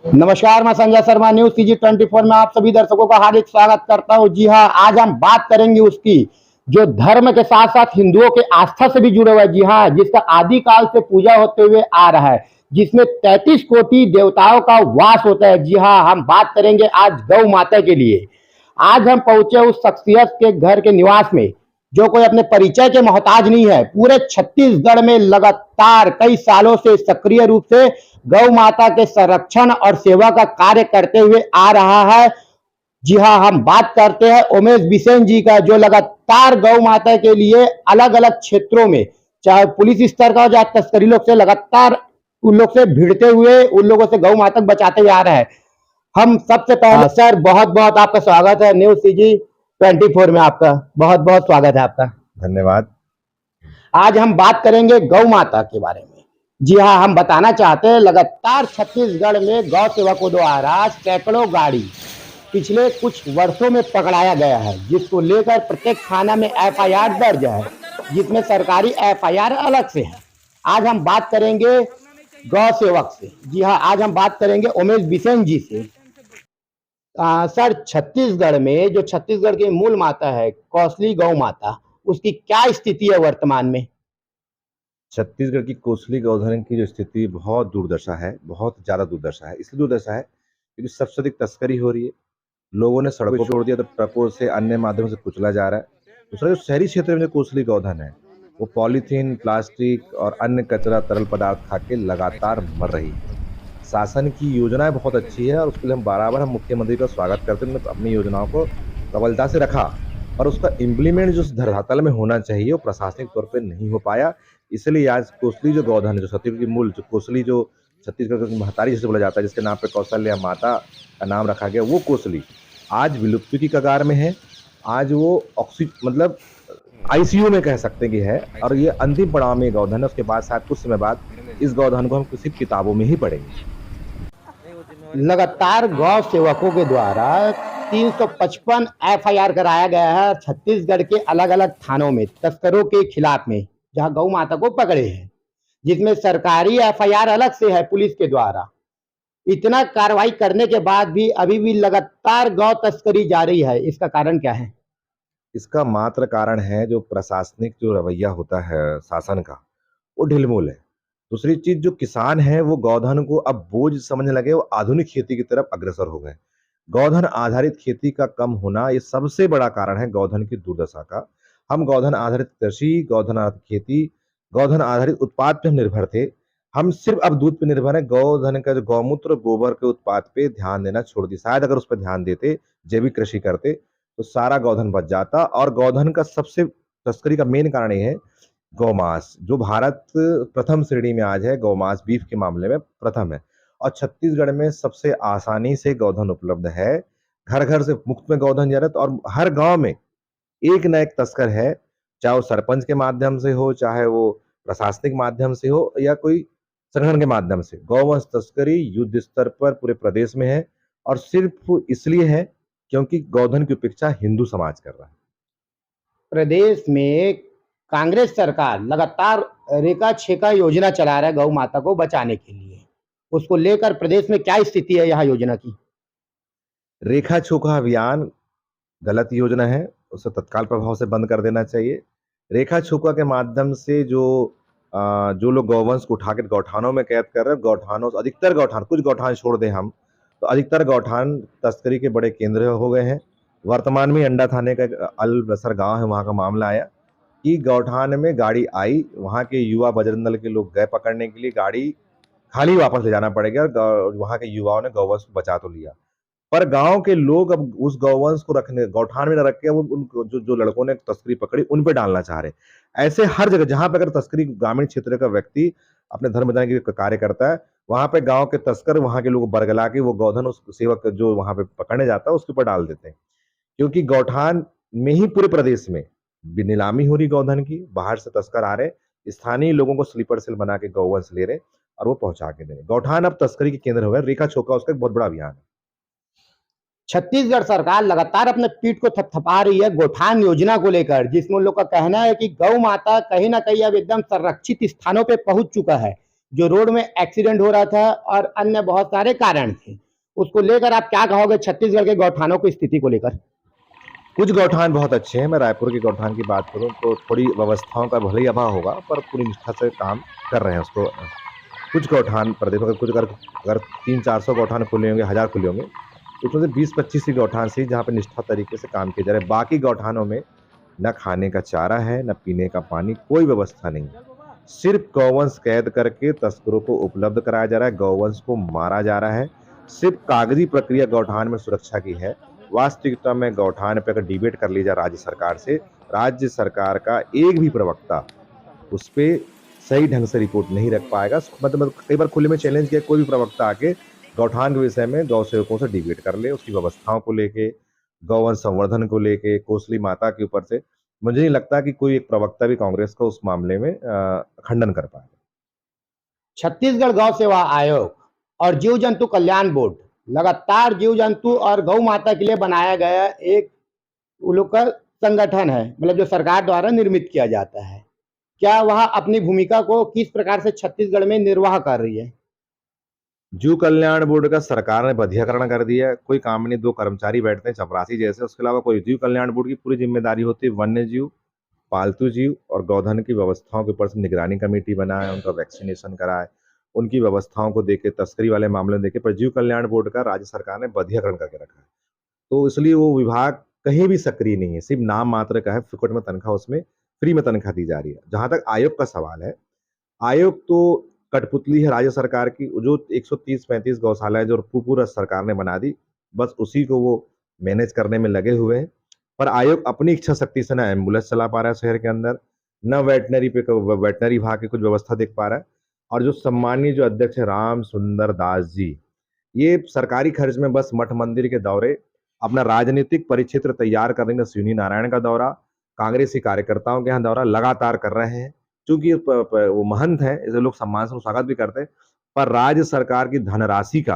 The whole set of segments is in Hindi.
नमस्कार, मैं संजय शर्मा न्यूज CG24 में आप सभी दर्शकों का हार्दिक स्वागत करता हूं। जी हां, आज हम बात करेंगे उसकी जो धर्म के साथ साथ हिंदुओं के आस्था से भी जुड़े हुआ है। जी हां, जिसका आदिकाल से पूजा होते हुए आ रहा है, जिसमें 33 कोटि देवताओं का वास होता है। जी हां, हम बात करेंगे आज गौ माता के लिए। आज हम पहुंचे उस शख्सियत के घर के निवास में जो कोई अपने परिचय के मोहताज नहीं है। पूरे छत्तीसगढ़ में लगातार कई सालों से सक्रिय रूप से गौ माता के संरक्षण और सेवा का कार्य करते हुए आ रहा है। जी हाँ, हम बात करते हैं उमेश बिसेन जी का, जो लगातार गौ माता के लिए अलग अलग क्षेत्रों में, चाहे पुलिस स्तर का हो चाहे तस्करी लोग से, लगातार उन लोग से भिड़ते हुए उन लोगों से गौ माता बचाते हुए आ रहे हैं। हम सबसे पहले सर, बहुत बहुत आपका स्वागत है न्यूज CG24 में। आपका बहुत बहुत स्वागत है आपका। धन्यवाद। आज हम बात करेंगे गौ माता के बारे में। जी हाँ, हम बताना चाहते हैं लगातार छत्तीसगढ़ में गौ सेवकों द्वारा सैकड़ों गाड़ी पिछले कुछ वर्षों में पकड़ाया गया है, जिसको लेकर प्रत्येक थाना में FIR दर्ज है, जिसमें सरकारी FIR अलग से है। आज हम बात करेंगे गौ सेवक से। जी हाँ, आज हम बात करेंगे उमेश बिसेन जी से। सर, छत्तीसगढ़ में जो छत्तीसगढ़ की मूल माता है कौशली गौ माता, उसकी क्या स्थिति है वर्तमान में? छत्तीसगढ़ की कोसली गौधन की जो स्थिति बहुत दुर्दशा है, बहुत ज़्यादा दुर्दशा है। इसलिए दुर्दशा है क्योंकि सबसे अधिक तस्करी हो रही है। लोगों ने सड़कों पे छोड़ दिया तो ट्रकों से अन्य माध्यमों से कुचला जा रहा है। दूसरा, जो शहरी क्षेत्र में जो कोसली गौधन है, वो पॉलीथीन, प्लास्टिक और अन्य कचरा तरल पदार्थ खा के लगातार मर रही है। शासन की योजनाएं बहुत अच्छी है और उसके लिए हम मुख्यमंत्री का स्वागत करते हैं। उन्होंने अपनी योजनाओं को प्रबलता से रखा, पर उसका इम्प्लीमेंट जो धरातल में होना चाहिए वो प्रशासनिक तौर पे नहीं हो पाया। इसलिए आज कोसली जो गौधन है, जो छत्तीसगढ़ की मूल जो कोसली, जो छत्तीसगढ़ की महतारी जिसे बोला जाता है, जिसके नाम पे कौशल्या माता का नाम रखा गया, वो कोसली आज विलुप्ति की कगार में है। आज वो मतलब ICU में कह सकते हैं कि है, और ये अंतिम पड़ाव में गौधन है। उसके बाद शायद कुछ समय बाद इस गौधन को हम किसी किताबों में ही पढ़ेंगे। लगातार गौ सेवकों के द्वारा 355 FIR कराया गया है छत्तीसगढ़ के अलग अलग थानों में तस्करों के खिलाफ में, जहां गौ माता को पकड़े हैं, जिसमें सरकारी FIR अलग से है पुलिस के द्वारा। इतना कार्रवाई करने के बाद भी अभी भी लगातार गौ तस्करी जारी है, इसका कारण क्या है? इसका मात्र कारण है जो प्रशासनिक जो रवैया होता है शासन का, वो ढिलमुल है। दूसरी चीज, जो किसान है वो गौधन को अब बोझ समझने लगे, वो आधुनिक खेती की तरफ अग्रसर हो गए। गौधन आधारित खेती का कम होना ये सबसे बड़ा कारण है गौधन की दुर्दशा का। हम गौधन आधारित कृषि, गौधन आधारित खेती, गौधन आधारित उत्पाद पे हम निर्भर थे। हम सिर्फ अब दूध पे निर्भर है। गौधन का जो गौमूत्र, गोबर के उत्पाद पे ध्यान देना छोड़ दिया। शायद अगर उस पर ध्यान देते, जैविक कृषि करते, तो सारा गौधन बच जाता। और गौधन का सबसे तस्करी का मेन कारण ये है गौमांस, जो भारत प्रथम श्रेणी में आज है, गौमांस बीफ के मामले में प्रथम है। और छत्तीसगढ़ में सबसे आसानी से गौधन उपलब्ध है। घर घर से मुफ्त में गौधन जा रहा है, और हर गांव में एक न एक तस्कर है, चाहे वो सरपंच के माध्यम से हो, चाहे वो प्रशासनिक माध्यम से हो, या कोई संगठन के माध्यम से। गौवंश तस्करी युद्ध स्तर पर पूरे प्रदेश में है, और सिर्फ इसलिए है क्योंकि गौधन की उपेक्षा हिंदू समाज कर रहा है। प्रदेश में कांग्रेस सरकार लगातार रेखा छेका योजना चला रहा है गौ माता को बचाने के लिए। उसको लेकर प्रदेश में क्या स्थिति है यह योजना की? रेखा छोका अभियान गलत योजना है, उसे तत्काल प्रभाव से बंद कर देना चाहिए। रेखा छूका के माध्यम से जो लोग गौवंश को उठा के गौठानों में कैद कर रहे हैं, गौठानों अधिकतर गौठान, कुछ गौठान छोड़ दें हम, तो अधिकतर गौठान तस्करी के बड़े केंद्र हो गए हैं। वर्तमान में अंडा थाने का एक अलबसर गांव है, वहां का मामला आया कि गौठान में गाड़ी आई, वहां के युवा बजरंग दल के लोग गए पकड़ने के लिए, गाड़ी खाली वापस ले जाना पड़ेगा। और वहां के युवाओं ने गौवंश को बचा तो लिया, पर गांव के लोग अब उस गौवंश को रखने, गौठान में न रख के, वो उन जो लड़कों ने तस्करी पकड़ी उन पे डालना चाह रहे। ऐसे हर जगह जहां पे अगर तस्करी ग्रामीण क्षेत्र का व्यक्ति अपने धर्म बचाने के कार्य करता है, वहां पे गांव के तस्कर वहां के लोग बरगला के वो गौधन उस सेवक जो वहां पे पकड़ने जाता है उसके ऊपर डाल देते हैं। क्योंकि गौठान में ही पूरे प्रदेश में नीलामी हो रही गौधन की, बाहर से तस्कर आ रहे, स्थानीय लोगों को स्लीपर सेल बना के गौवंश ले रहे और वो पहुंचा के दे रहे। गौठान अब तस्करी के केंद्र हो गए। रेखा छोका उसका एक बहुत बड़ा अभियान है। छत्तीसगढ़ सरकार लगातार अपने पीठ को थपथपा रही है गौठान योजना को लेकर, जिसमें उन लोग का कहना है कि गौ माता कहीं ना कहीं अब एकदम संरक्षित स्थानों पे पहुंच चुका है, जो रोड में एक्सीडेंट हो रहा था और अन्य बहुत सारे कारण थे, उसको लेकर आप क्या कहोगे छत्तीसगढ़ के गौठानों की स्थिति को लेकर? कुछ गौठान बहुत अच्छे हैं। मैं रायपुर के गौठान की बात करूँ तो थोड़ी व्यवस्थाओं का भले ही अभाव होगा, पर पूरी निष्ठा से काम कर रहे हैं उसको। कुछ गौठान प्रदेश में कुछ अगर अगर 300-400 गौठान खुले होंगे, 1000 खुले होंगे, तो उसमें से 20-25 ही गौठान से जहाँ पे निष्ठा तरीके से काम किया जा रहा है। बाकी गौठानों में ना खाने का चारा है, ना पीने का पानी, कोई व्यवस्था नहीं है। सिर्फ गौवंश कैद करके तस्करों को उपलब्ध कराया जा रहा है, गौवंश को मारा जा रहा है। सिर्फ कागजी प्रक्रिया गौठान में सुरक्षा की है। वास्तविकता में गौठान पे अगर डिबेट कर ली जाए राज्य सरकार से, राज्य सरकार का एक भी प्रवक्ता उस पे सही ढंग से रिपोर्ट नहीं रख पाएगा। मतलब कई बार खुले में चैलेंज किया, कोई भी प्रवक्ता आके गौठान के विषय में गौ सेवकों से डिबेट कर ले, उसकी व्यवस्थाओं को लेके, गौवंश संवर्धन को लेके, कोसली माता के ऊपर से। मुझे नहीं लगता कि कोई एक प्रवक्ता भी कांग्रेस का उस मामले में खंडन कर पाएगा। छत्तीसगढ़ गौ सेवा आयोग और जीव जंतु कल्याण बोर्ड लगातार जीव जंतु और गौ माता के लिए बनाया गया एक उन लोग का संगठन है, मतलब जो सरकार द्वारा निर्मित किया जाता है। क्या वह अपनी भूमिका को किस प्रकार से छत्तीसगढ़ में निर्वाह कर रही है? जीव कल्याण बोर्ड का सरकार ने बधियाकरण कर दिया है। कोई काम नहीं, 2 कर्मचारी बैठते हैं चपरासी जैसे, उसके अलावा कोई। जीव कल्याण बोर्ड की पूरी जिम्मेदारी होती है वन्य जीव, पालतू जीव और गौधन की व्यवस्थाओं के ऊपर से निगरानी कमेटी बनाए, उनका वैक्सीनेशन कराए, उनकी व्यवस्थाओं को देखे, तस्करी वाले मामले देखे। पर जीव कल्याण बोर्ड का राज्य सरकार ने बधियाकरण करके रखा है, तो इसलिए वो विभाग कहीं भी सक्रिय नहीं है। सिर्फ नाम मात्र का है, फुकट में तनख्वाह, उसमें फ्री में तनख्वाह दी जा रही है। जहां तक आयोग का सवाल है, आयोग तो कठपुतली है राज्य सरकार की। जो 130-35 गौशालाएं जो पूर्व सरकार ने बना दी, बस उसी को वो मैनेज करने में लगे हुए हैं। पर आयोग अपनी इच्छा शक्ति से ना एम्बुलेंस चला पा रहा है शहर के अंदर, न वेटनरी विभाग की कुछ व्यवस्था देख पा रहा है। और जो सम्मानीय जो अध्यक्ष है राम सुंदर दास जी, ये सरकारी खर्च में बस मठ मंदिर के दौरे, अपना राजनीतिक परिक्षेत्र तैयार करने का श्रीनी नारायण का दौरा, कांग्रेसी कार्यकर्ताओं के यहाँ दौरा लगातार कर रहे हैं। चूंकि वो महंत है, इसे लोग सम्मान से स्वागत भी करते हैं, पर राज्य सरकार की धनराशि का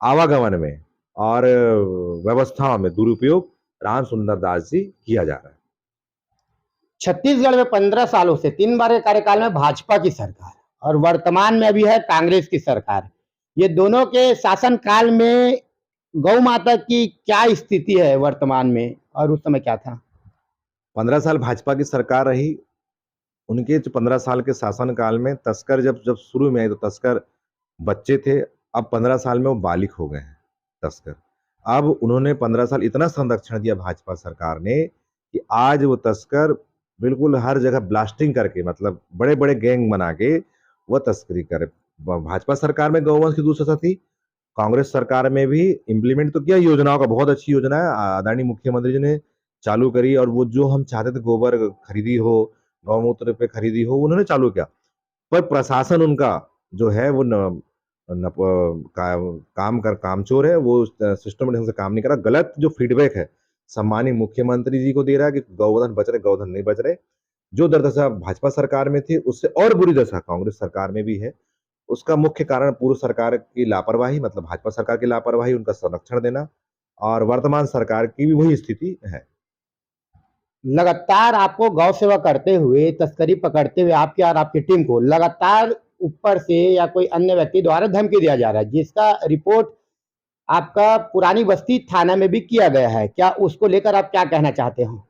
आवागमन में और व्यवस्थाओं में दुरुपयोग राम सुंदर दास जी किया जा रहा है। छत्तीसगढ़ में 15 सालों से 3 बार के कार्यकाल में भाजपा की सरकार और वर्तमान में अभी है कांग्रेस की सरकार। ये दोनों के शासन काल में गौ माता की क्या स्थिति है वर्तमान में और उस समय क्या था? 15 साल भाजपा की सरकार रही। उनके जो 15 साल के शासन काल में तस्कर जब जब शुरू में आए तो तस्कर बच्चे थे। अब 15 साल में वो बालिग हो गए हैं तस्कर। अब उन्होंने 15 साल इतना संरक्षण दिया भाजपा सरकार ने कि आज वो तस्कर बिल्कुल हर जगह ब्लास्टिंग करके, मतलब बड़े बड़े गैंग बना के वह तस्करी करे। भाजपा सरकार में गौवंश की दुर्दशा थी, कांग्रेस सरकार में भी इम्प्लीमेंट तो किया योजनाओं का। बहुत अच्छी योजना है आदरणीय मुख्यमंत्री जी ने चालू करी, और वो जो हम चाहते थे गोबर खरीदी हो, गौमूत्र पे खरीदी हो, उन्होंने चालू किया। पर प्रशासन उनका जो है वो कामचोर है। वो सिस्टम ढंग से काम नहीं कर रहा। गलत जो फीडबैक है सम्मानित मुख्यमंत्री जी को दे रहा है कि गौवधन बच रहे, गौधन नहीं बच रहे। जो दुर्दशा भाजपा सरकार में थी उससे और बुरी दशा कांग्रेस सरकार में भी है। उसका मुख्य कारण पूर्व सरकार की लापरवाही, मतलब भाजपा सरकार की लापरवाही, उनका संरक्षण देना, और वर्तमान सरकार की भी वही स्थिति है। लगातार आपको गौ सेवा करते हुए, तस्करी पकड़ते हुए आपके और आपकी टीम को लगातार ऊपर से या कोई अन्य व्यक्ति द्वारा धमकी दिया जा रहा है, जिसका रिपोर्ट आपका पुरानी बस्ती थाना में भी किया गया है। क्या उसको लेकर आप क्या कहना चाहते हो?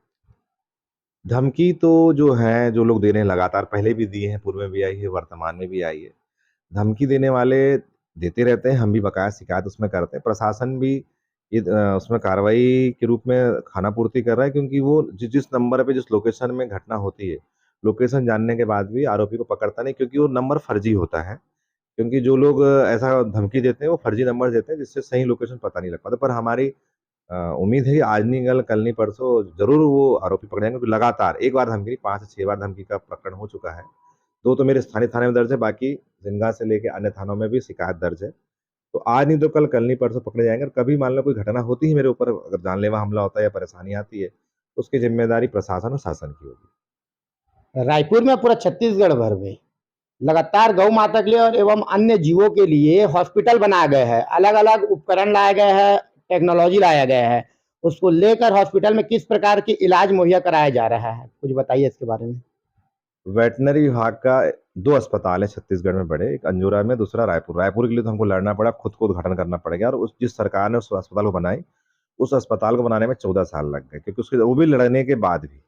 धमकी तो जो है, जो लोग दे रहे हैं लगातार, पहले भी दिए हैं, पूर्व में भी आई है, वर्तमान में भी आई है। धमकी देने वाले देते रहते हैं, हम भी बकाया शिकायत उसमें करते हैं। प्रशासन भी ये उसमें कार्रवाई के रूप में खानापूर्ति कर रहा है, क्योंकि वो जिस नंबर पे, जिस लोकेशन में घटना होती है, लोकेशन जानने के बाद भी आरोपी को पकड़ता नहीं, क्योंकि वो नंबर फर्जी होता है। क्योंकि जो लोग ऐसा धमकी देते हैं वो फर्जी नंबर देते हैं, जिससे सही लोकेशन पता नहीं लग पाता। पर हमारी उम्मीद है कि आज नहीं कल नहीं परसों जरूर वो आरोपी पकड़े जाएंगे, क्योंकि लगातार एक बार धमकी नहीं, 5 से 6 बार धमकी का प्रकरण हो चुका है। 2 तो मेरे स्थानीय थाने में दर्ज है, बाकी जिनगा से लेके अन्य थानों में भी शिकायत दर्ज है। तो आज नहीं तो कल नहीं परसों पकड़े जाएंगे। और कभी मान लो कोई घटना होती है मेरे ऊपर, अगर जानलेवा हमला होता है या परेशानी आती है, तो उसकी जिम्मेदारी प्रशासन और शासन की होगी। रायपुर में पूरा छत्तीसगढ़ भर में लगातार गौ माता के लिए और एवं अन्य जीवों के लिए हॉस्पिटल बनाया गया है, अलग अलग उपकरण लाए गए हैं, टेक्नोलॉजी लाया गया है। उसको लेकर हॉस्पिटल में किस प्रकार की इलाज मुहैया कराया जा रहा है, कुछ बताइए इसके बारे में। वेटनरी विभाग का 2 अस्पताल हैं छत्तीसगढ़ में बड़े, एक अंजोरा में, दूसरा रायपुर। रायपुर के लिए तो हमको लड़ना पड़ा, खुद को उद्घाटन करना पड़ गया और उस जिस सरकार ने उस अस्पताल को बनाई, उस अस्पताल को बनाने में 14 साल लग गए क्योंकि उसके वो भी लड़ने के बाद भी।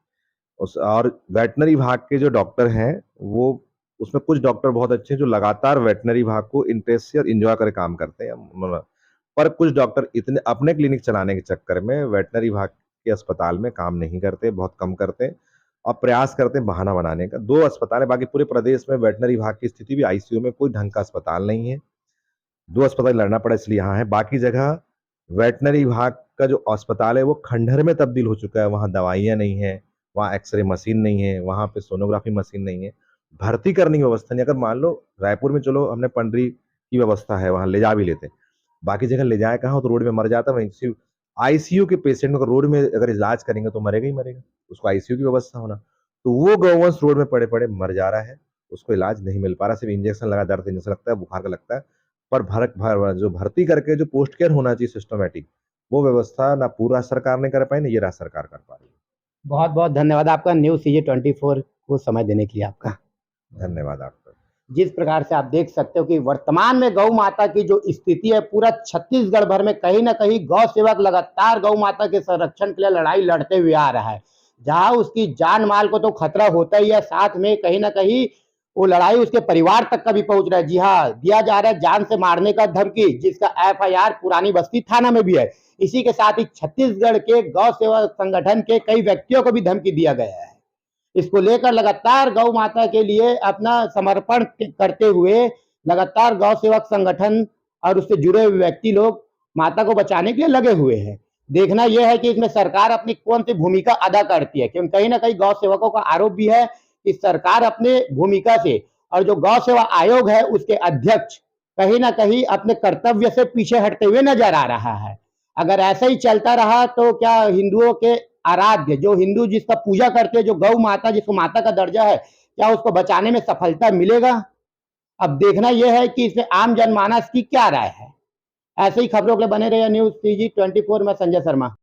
उस और वेटनरी विभाग के जो डॉक्टर हैं, वो उसमें कुछ डॉक्टर बहुत अच्छे हैं जो लगातार वेटनरी विभाग को इंटरेस्ट से और एन्जॉय करके काम करते हैं। पर कुछ डॉक्टर इतने अपने क्लिनिक चलाने के चक्कर में वेटनरी विभाग के अस्पताल में काम नहीं करते, बहुत कम करते हैं और प्रयास करते हैं बहाना बनाने का। 2 अस्पताल है, बाकी पूरे प्रदेश में वेटनरी विभाग की स्थिति भी आईसीयू में कोई ढंग का अस्पताल नहीं है। 2 अस्पताल लड़ना पड़ा इसलिए यहाँ है, बाकी जगह वेटनरी विभाग का जो अस्पताल है वो खंडहर में तब्दील हो चुका है। वहाँ दवाइयाँ नहीं है, वहाँ एक्स-रे मशीन नहीं है, वहाँ पे सोनोग्राफी मशीन नहीं है, भर्ती करने की व्यवस्था नहीं है। अगर मान लो रायपुर में चलो हमने पंडरी की व्यवस्था है, वहाँ ले जा भी लेते हैं। बाकी जगह ले जाए कहाँ, तो रोड में मर जाता है। वहीं आईसीयू के पेशेंट को रोड में अगर इलाज करेंगे तो मरेगा ही मरेगा, उसको आईसीयू की व्यवस्था होना। तो वो गौवंश रोड में पड़े-पड़े मर जा रहा है, उसको इलाज नहीं मिल पा रहा, सिर्फ इंजेक्शन लगा, दर्द इंजेक्शन लगता है, बुखार का लगता है। पर जो भर्ती करके जो पोस्ट केयर होना चाहिए सिस्टमैटिक, वो व्यवस्था ना पूरा सरकार ने कर पाई, ना ये राज्य सरकार कर पा रही है। बहुत बहुत धन्यवाद आपका न्यूज़ सीजी 24 को समय देने के लिए आपका। धन्यवाद आपका। जिस प्रकार से आप देख सकते हो कि वर्तमान में गौ माता की जो स्थिति है, पूरा छत्तीसगढ़ भर में कहीं ना कहीं गौ सेवक लगातार गौ माता के संरक्षण के लिए लड़ाई लड़ते हुए आ रहा है। जहां उसकी जान माल को तो खतरा होता ही है, साथ में कहीं ना कहीं वो लड़ाई उसके परिवार तक का भी पहुंच रहा है। जी हाँ, दिया जा रहा है जान से मारने का धमकी, जिसका एफआईआर पुरानी बस्ती थाना में भी है। इसी के साथ ही छत्तीसगढ़ के गौ सेवा संगठन के कई व्यक्तियों को भी धमकी दिया गया है। इसको लेकर लगातार गौ माता के लिए अपना समर्पण करते हुए लगातार गौ सेवक संगठन और उससे जुड़े हुए व्यक्ति लोग माता को बचाने के लिए लगे हुए हैं। देखना यह है कि इसमें सरकार अपनी कौन सी भूमिका अदा करती है, क्योंकि कहीं ना कहीं गौ सेवकों का आरोप भी है कि सरकार अपने भूमिका से और जो गौ सेवा आयोग है उसके अध्यक्ष कहीं ना कहीं अपने कर्तव्य से पीछे हटते हुए नजर आ रहा है। अगर ऐसा ही चलता रहा तो क्या हिंदुओं के आराध्य, जो हिंदू जिसका पूजा करते हैं, जो गौ माता जिसको माता का दर्जा है, क्या उसको बचाने में सफलता मिलेगा? अब देखना यह है कि इसमें आम जनमानस की क्या राय है। ऐसे ही खबरों के लिए बने रहिए न्यूज़ सीजी 24 में। संजय शर्मा।